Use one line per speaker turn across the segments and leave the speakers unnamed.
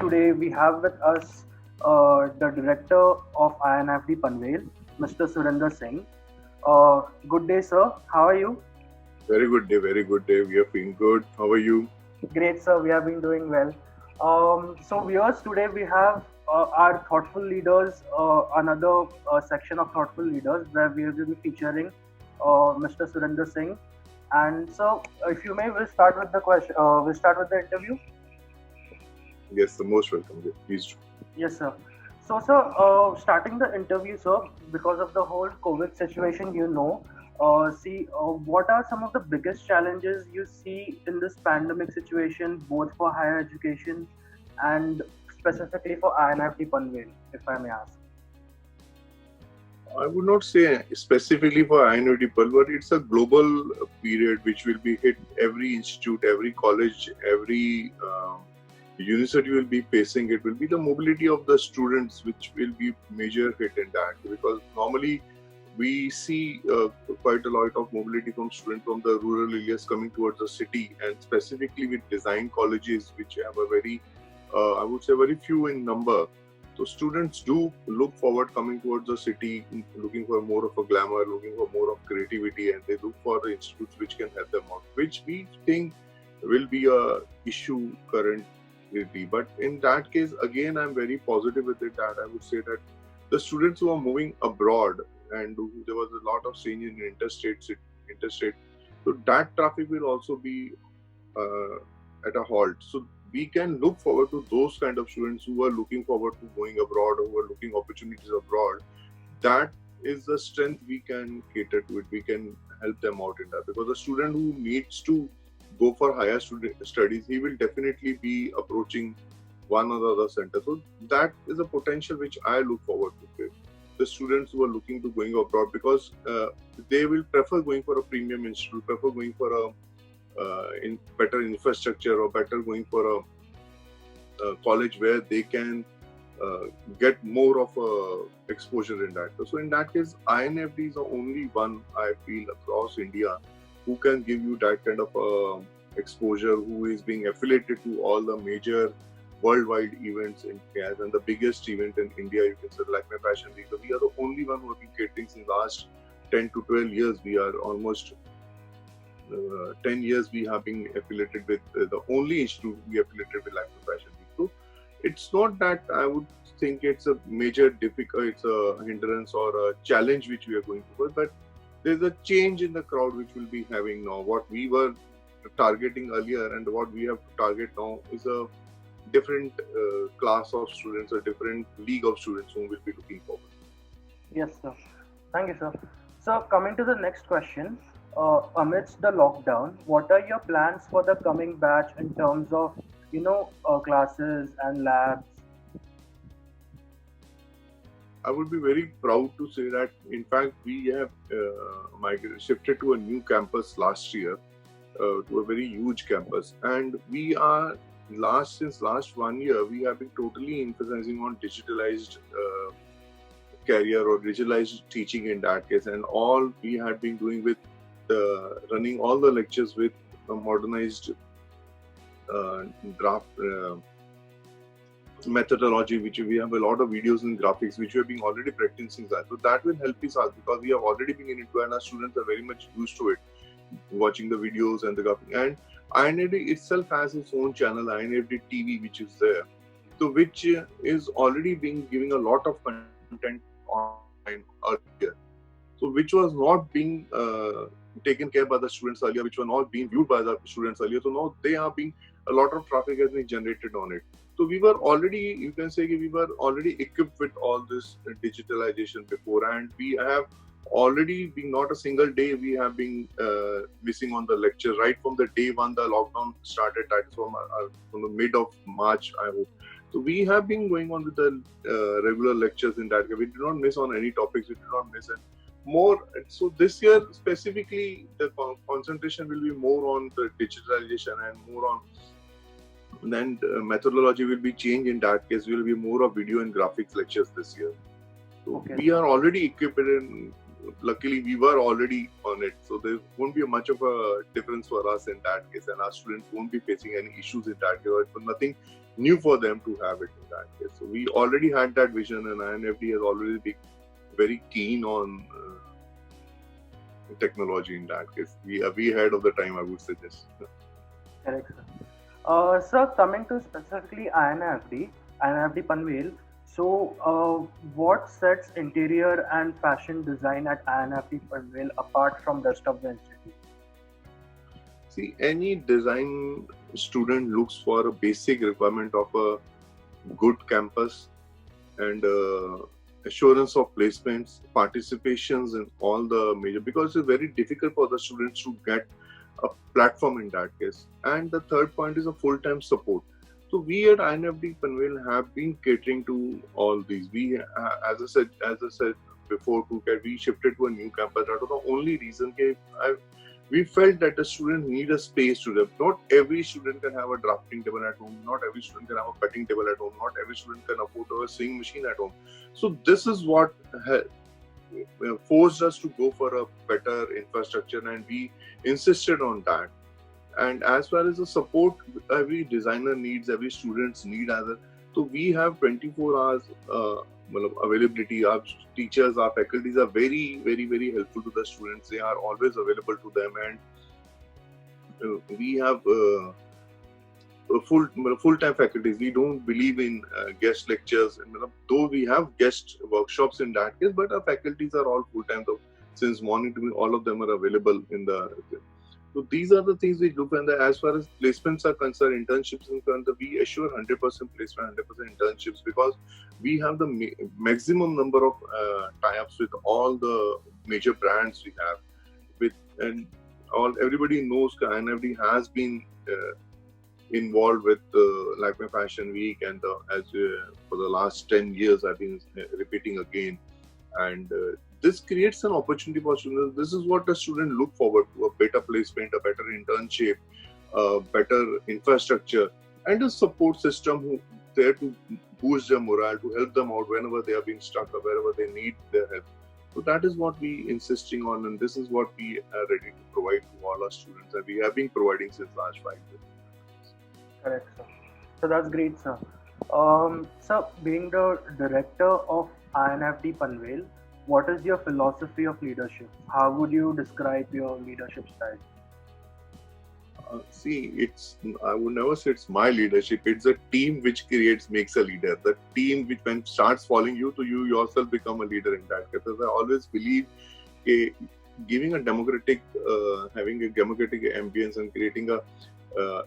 today we have with us the director of INFD Panvel, Mr. Surinder Singh. Good day, sir. How are you?
Very good day, very good day. We are feeling good. How are you?
Great, sir. We have been doing well. Viewers, today we have our thoughtful leaders, another section of thoughtful leaders where we will be featuring Mr. Surinder Singh. And so, if you may, we'll start with the question. We'll start with the interview.
Yes, the most welcome. Please do.
Yes, sir. Sir, starting the interview, sir, because of the whole COVID situation, what are some of the biggest challenges you see in this pandemic situation, both for higher education and specifically for INFT Panvel, if I may ask?
I would not say specifically for INOD Pearl, but it's a global period which will be hit. Every institute, every college, every university will be facing. It will be the mobility of the students which will be major hit in that, because normally we see quite a lot of mobility from students from the rural areas coming towards the city, and specifically with design colleges which have a very I would say very few in number. So students do look forward coming towards the city, looking for more of a glamour, looking for more of creativity, and they look for the institutes which can help them out, which we think will be a issue currently. But in that case, again, I'm very positive with it, that I would say that the students who are moving abroad, and there was a lot of change in interstate, so that traffic will also be at a halt. So we can look forward to those kind of students who are looking forward to going abroad, who are looking opportunities abroad. That is the strength we can cater to it. We can help them out in that, because the student who needs to go for higher studies, he will definitely be approaching one or the other center. So that is a potential which I look forward to. The students who are looking to going abroad, because they will prefer going for a premium institute, prefer going for a in better infrastructure, or better going for a college where they can get more of a exposure in that. So in that case, INFD is the only one I feel across India who can give you that kind of exposure, who is being affiliated to all the major worldwide events in India, and the biggest event in India, you can say, like my Fashion Week. So we are the only one who have been catering since last 10 to 12 years. We are almost 10 years we have been affiliated with the only institute we affiliated with Lacno Fashion Week. So it's not that I would think it's a major difficult, it's a hindrance or a challenge which we are going through, but there's a change in the crowd which we'll be having now. What we were targeting earlier and what we have to target now is a different class of students, a different league of students whom we'll be looking forward.
Yes, sir. Thank you, sir. So, coming to the next question, amidst the lockdown, what are your plans for the coming batch in terms of, classes and labs?
I would be very proud to say that, in fact, we have shifted to a new campus last year, to a very huge campus, and we are since last 1 year we have been totally emphasizing on digitalized career or digitalized teaching in that case, and all we had been doing with running all the lectures with a modernized draft methodology, which we have a lot of videos and graphics which we have been already practicing that. So that will help us out, because we have already been into it, and our students are very much used to it, watching the videos and the graphics. And INFD itself has its own channel, INFD TV, which is there, so which is already being giving a lot of content online earlier. So which was not being taken care by the students earlier, which were not being viewed by the students earlier. So now they are being, a lot of traffic has been generated on it. So we were already, you can say, we were already equipped with all this digitalization before, and we have already been, not a single day we have been missing on the lecture, right from the day one the lockdown started, that is from the mid of March, I hope. So we have been going on with the regular lectures in that. We did not miss on any topics, we did not miss it. More. So this year specifically, the concentration will be more on the digitalization and more on, then methodology will be changed. In that case, will be more of video and graphics lectures this year. So
Okay.
we are already equipped in luckily we were already on it, so there won't be much of a difference for us in that case, and our students won't be facing any issues in that case. It was nothing new for them to have it in that case. So we already had that vision, and INFD has already been very keen on technology in that case. We are ahead of the time, I would suggest.
Correct, sir. Sir, coming to specifically INFD Panvel. So, what sets interior and fashion design at INFD Panvel apart from rest of the institute?
See, any design student looks for a basic requirement of a good campus and assurance of placements, participations in all the major, because it's very difficult for the students to get a platform in that case. And the third point is a full-time support. So we at INFD Panvel have been catering to all these. We, as I said before, we shifted to a new campus. That was the only reason we felt that the students need a space to live. Not every student can have a drafting table at home. Not every student can have a cutting table at home. Not every student can afford a sewing machine at home. So this is what forced us to go for a better infrastructure, and we insisted on that. And as far as the support every designer needs, every students need, so we have 24 hours availability. Our teachers, our faculties are very, very, very helpful to the students. They are always available to them, and we have full-time faculties. We don't believe in guest lectures, though we have guest workshops in that case, but our faculties are all full-time. So since morning to me, all of them are available in the. So these are the things we look at. As far as placements are concerned, internships are concerned, we assure 100% placement, 100% internships, because we have the maximum number of tie-ups with all the major brands we have. Everybody knows INFD has been involved with Lakme Fashion Week, and for the last 10 years I've been repeating again. And this creates an opportunity for students. This is what a student look forward to: a better placement, a better internship, better infrastructure, and a support system there to boost their morale, to help them out whenever they are being stuck or wherever they need their help. So that is what we insisting on, and this is what we are ready to provide to all our students, and we have been providing since last 5 years.
Correct, sir. So that's great, sir. Sir, being the director of INFD Panvel, what is your philosophy of leadership? How would you describe your leadership style?
I would never say it's my leadership. It's a team which makes a leader. The team which when starts following you, to you yourself become a leader in that. Because I always believe giving a democratic, having a democratic ambience and creating a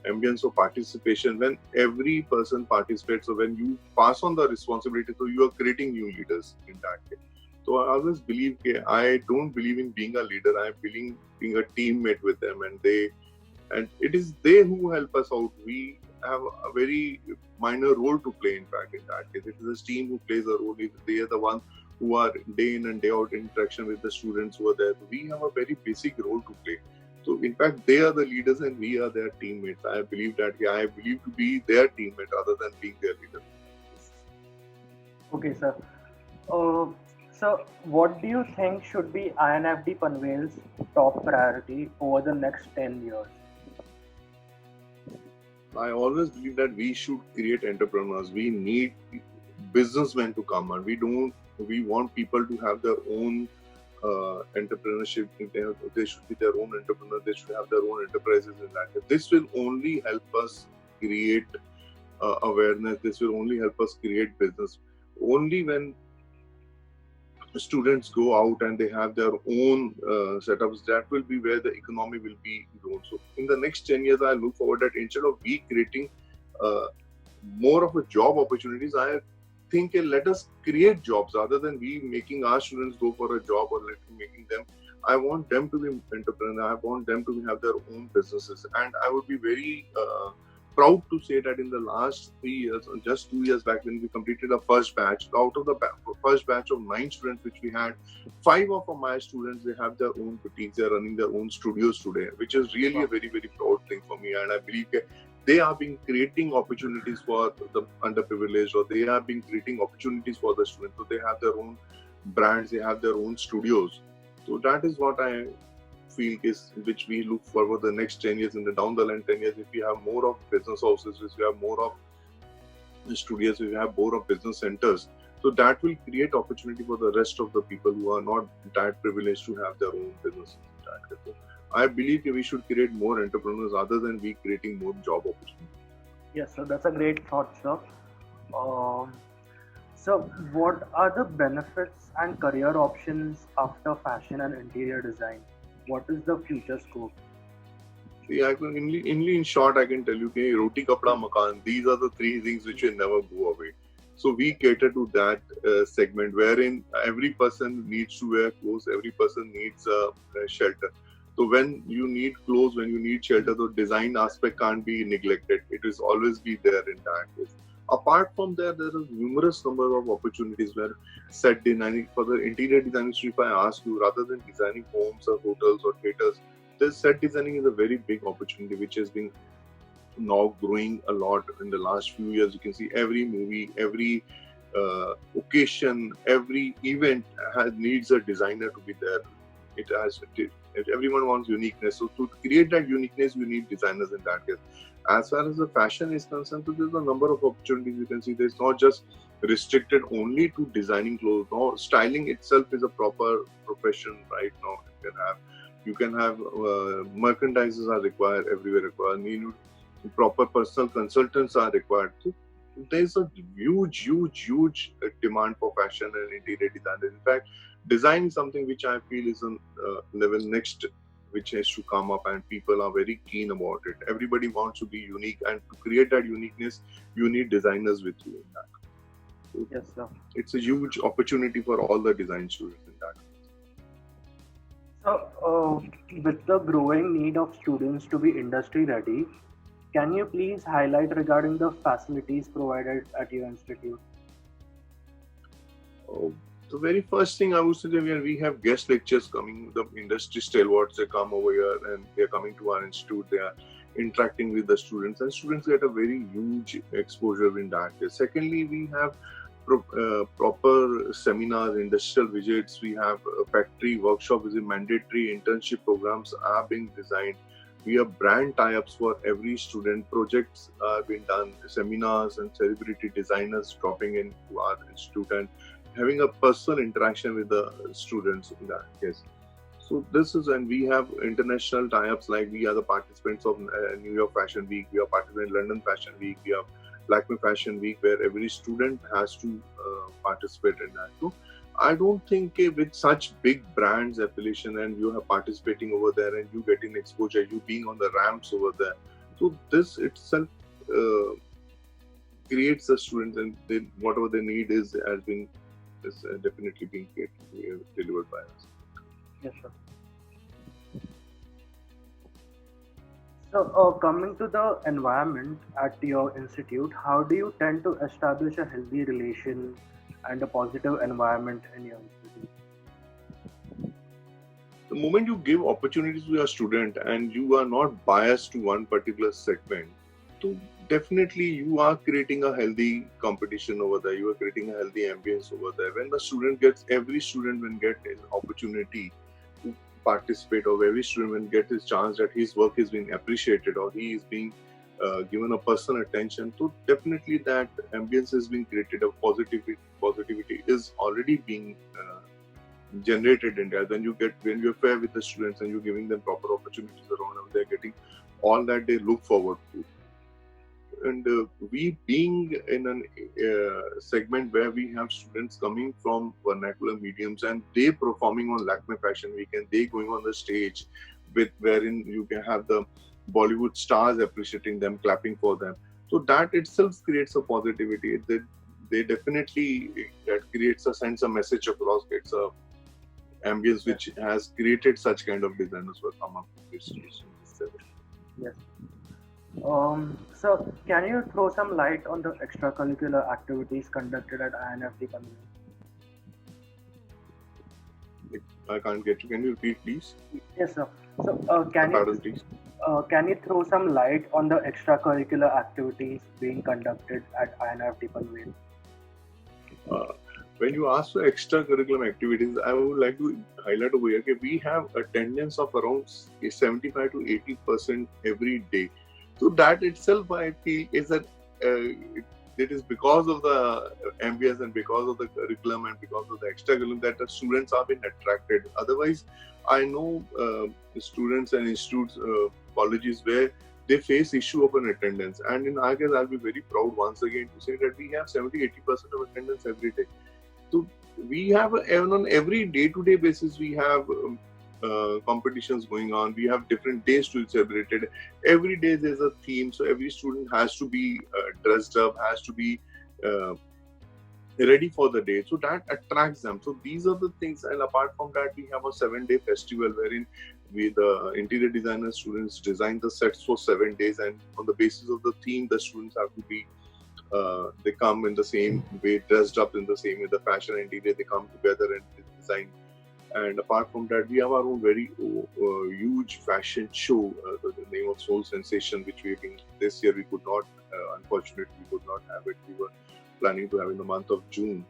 ambience of participation, when every person participates, so when you pass on the responsibility, so you are creating new leaders in that case. So I always believe, I don't believe in being a leader. I believe in being a teammate with them, and it is they who help us out. We have a very minor role to play, in fact, in that case. It is a team who plays a role. They are the ones who are day in and day out in interaction with the students who are there. We have a very basic role to play. So in fact, they are the leaders and we are their teammates. I believe that. I believe to be their teammate rather than being their leader.
Okay, sir. So, what do you think should be INFD Panvel's top priority over the next 10 years?
I always believe that we should create entrepreneurs. We need businessmen to come, and we want people to have their own entrepreneurship. They should be their own entrepreneurs. They should have their own enterprises in that. This will only help us create awareness. This will only help us create business. Only when students go out and they have their own setups, that will be where the economy will be grown. So in the next 10 years, I look forward that instead of we creating more of a job opportunities, I think let us create jobs rather than we making our students go for a job or making them. I want them to be entrepreneurs. I want them to have their own businesses, and I would be very proud to say that in the last 3 years, or just 2 years back, when we completed our first batch, out of the first batch of 9 students which we had, 5 of my students, they have their own boutiques, they are running their own studios today, which is really a very, very proud thing for me. And I believe they are being creating opportunities for the underprivileged, or they are being creating opportunities for the students. So they have their own brands, they have their own studios. So that is what I feel is which we look forward the next 10 years, in the down the line 10 years, if we have more of business houses, if we have more of studios, if we have more of business centers, so that will create opportunity for the rest of the people who are not that privileged to have their own businesses. So I believe we should create more entrepreneurs other than we creating more job opportunities.
Yes, so that's a great thought, sir. Um, so, what are the benefits and career options after fashion and interior design? What is the future scope?
See, in short, I can tell you, okay, roti, kapda, makan, these are the three things which will never go away. So we cater to that segment wherein every person needs to wear clothes, every person needs a shelter. So when you need clothes, when you need shelter, the design aspect can't be neglected. It will always be there in that case. Apart from there are numerous number of opportunities where set designing for the interior design industry. If I ask you, rather than designing homes or hotels or theaters, this set designing is a very big opportunity which has been now growing a lot in the last few years. You can see every movie, every occasion, every event needs a designer to be there. Everyone wants uniqueness. So to create that uniqueness, you need designers in that case. As far as the fashion is concerned, so there's a number of opportunities you can see. There's not just restricted only to designing clothes. No, styling itself is a proper profession right now. You can have merchandisers are required everywhere. Proper personal consultants are required. So there's a huge demand for fashion and interior design. In fact, design is something which I feel is on level next, which has to come up, and people are very keen about it. Everybody wants to be unique, and to create that uniqueness, you need designers with you in that. So
Yes, sir.
it's a huge opportunity for all the design students in that.
So, with the growing need of students to be industry ready, can you please highlight regarding the facilities provided at your institute?
The very first thing I would say that we have guest lectures coming. The industry stalwarts, they come over here and they're coming to our institute. They are interacting with the students, and students get a very huge exposure in that. Secondly, we have proper seminars, industrial visits. We have a factory workshop. Is mandatory internship programs are being designed. We have brand tie-ups for every student. Projects are being done. Seminars and celebrity designers dropping into our institute and having a personal interaction with the students in that case. So this is, and we have international tie-ups, like we are the participants of New York Fashion Week, we are participants in London Fashion Week, we have Lakme Fashion Week, where every student has to participate in that. So I don't think with such big brands affiliation and you are participating over there and you getting exposure, you being on the ramps over there. So this itself creates the students, and whatever they need is definitely being delivered by us.
Yes, sir. So, coming to the environment at your institute, how do you tend to establish a healthy relation and a positive environment in your institute?
The moment you give opportunities to your student and you are not biased to one particular segment, so definitely you are creating a healthy competition over there. You are creating a healthy ambience over there. When every student will get an opportunity to participate, or every student will get his chance that his work is being appreciated or he is being given a personal attention. So definitely that ambience is being created. A positivity is already being generated in there. When you're fair with the students and you're giving them proper opportunities around them, they're getting all that they look forward to. And we being in a segment where we have students coming from vernacular mediums and they performing on Lakme Fashion Week and they going on the stage wherein you can have the Bollywood stars appreciating them, clapping for them. So that itself creates a positivity. They definitely, that creates a sense of message across, gets a ambience which has created such kind of designers who come up with this.
Yes. So, can you throw some light on the extracurricular activities conducted at INFT Panvel?
I can't get you. Can you repeat, please?
Yes, sir. So, can you throw some light on the extracurricular activities being conducted at INFT Panvel?
When you ask for extracurricular activities, I would like to highlight over here that we have attendance of around 75 to 80% every day. So that itself, I feel, is that it is because of the ambience and because of the curriculum and because of the extracurriculum that the students have been attracted. Otherwise, I know students and institutes, colleges where they face issue of an attendance. And in our case, I'll be very proud once again to say that we have 70-80% of attendance every day. So we have, even on every day-to-day basis, we have competitions going on. We have different days to celebrate it. Every day there's a theme, so every student has to be dressed up, has to be ready for the day. So that attracts them. So these are the things. And apart from that, we have a 7-day festival wherein we, the interior designer students, design the sets for 7 days, and on the basis of the theme, the students have to be they come in the same way, dressed up in the same way, the fashion and interior, they come together and design. And apart from that, we have our own very huge fashion show, the name of Soul Sensation, which we been this year we could not, unfortunately, we could not have it. We were planning to have in the month of June.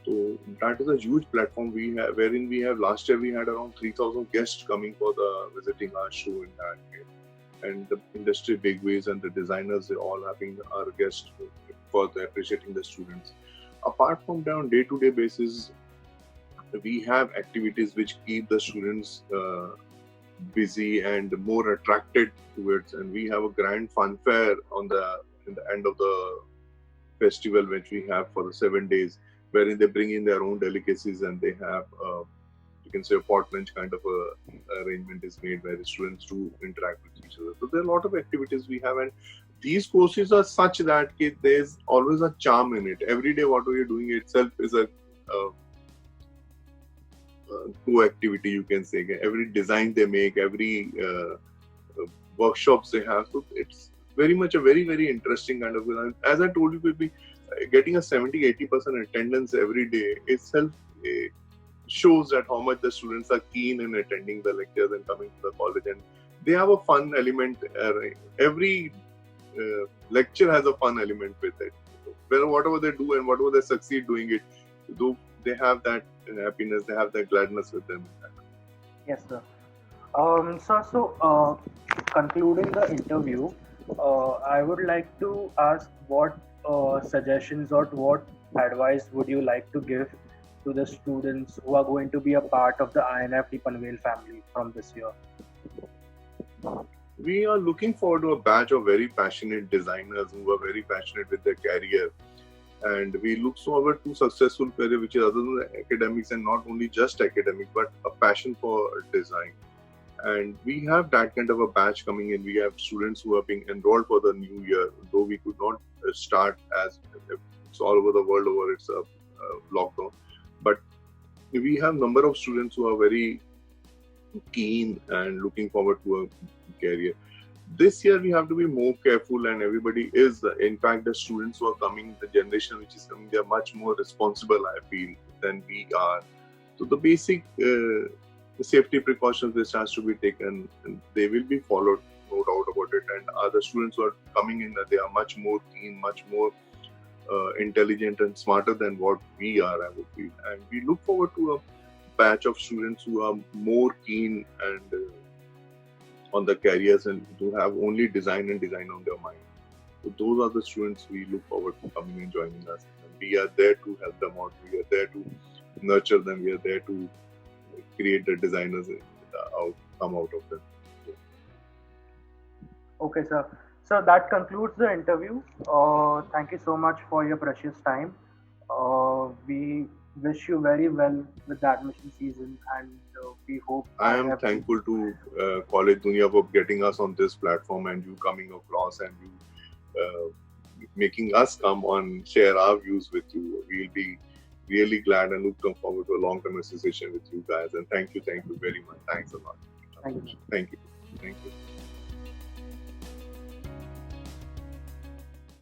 So that is a huge platform we have, wherein we have, last year we had around 3,000 guests coming for the visiting our show in that year. And the industry bigwigs and the designers, they all having our guests for the appreciating the students. Apart from that, on day-to-day basis, we have activities which keep the students busy and more attracted towards. And we have a grand fun fair in the end of the festival, which we have for the 7 days, wherein they bring in their own delicacies and they have you can say a pot lunch kind of a arrangement is made where the students do interact with each other. So there are a lot of activities we have, and these courses are such that there's always a charm in it. Every day what we are doing itself is a co-activity, you can say. Every design they make, every workshops they have. So it's very much a very, very interesting kind of, as I told you, we'll be getting a 70-80% attendance every day itself shows that how much the students are keen in attending the lectures and coming to the college, and they have a fun element. Every lecture has a fun element with it. Whatever they do and whatever they succeed doing it, though they have that happiness, they have that gladness with them.
Yes, sir. Concluding the interview, I would like to ask what suggestions or what advice would you like to give to the students who are going to be a part of the INFT Panvel family from this year?
We are looking forward to a batch of very passionate designers who are very passionate with their career. And we look forward to successful career, which is other than the academics, and not only just academic, but a passion for design. And we have that kind of a batch coming in. We have students who are being enrolled for the new year, though we could not start as it's all over the world over it's a lockdown. But we have number of students who are very keen and looking forward to a career. This year we have to be more careful, and everybody is. In fact, the students who are coming, the generation which is coming, they are much more responsible, I feel, than we are. So the basic safety precautions which has to be taken, and they will be followed, no doubt about it. And other students who are coming in, that they are much more keen, much more intelligent and smarter than what we are, I would feel. And we look forward to a batch of students who are more keen and on the careers and who have only design and design on their mind. So those are the students we look forward to coming and joining us. And we are there to help them out. We are there to nurture them. We are there to create the designers come out of them.
Okay, sir. So that concludes the interview. Thank you so much for your precious time. We wish you very well with the admission season, and we hope.
I am thankful to College Dunia for getting us on this platform, and you coming across and you making us come on, share our views with you. We'll be really glad and look forward to a long-term association with you guys. And thank you very much. Thanks a lot.
Thank you.
Thank you. Thank you.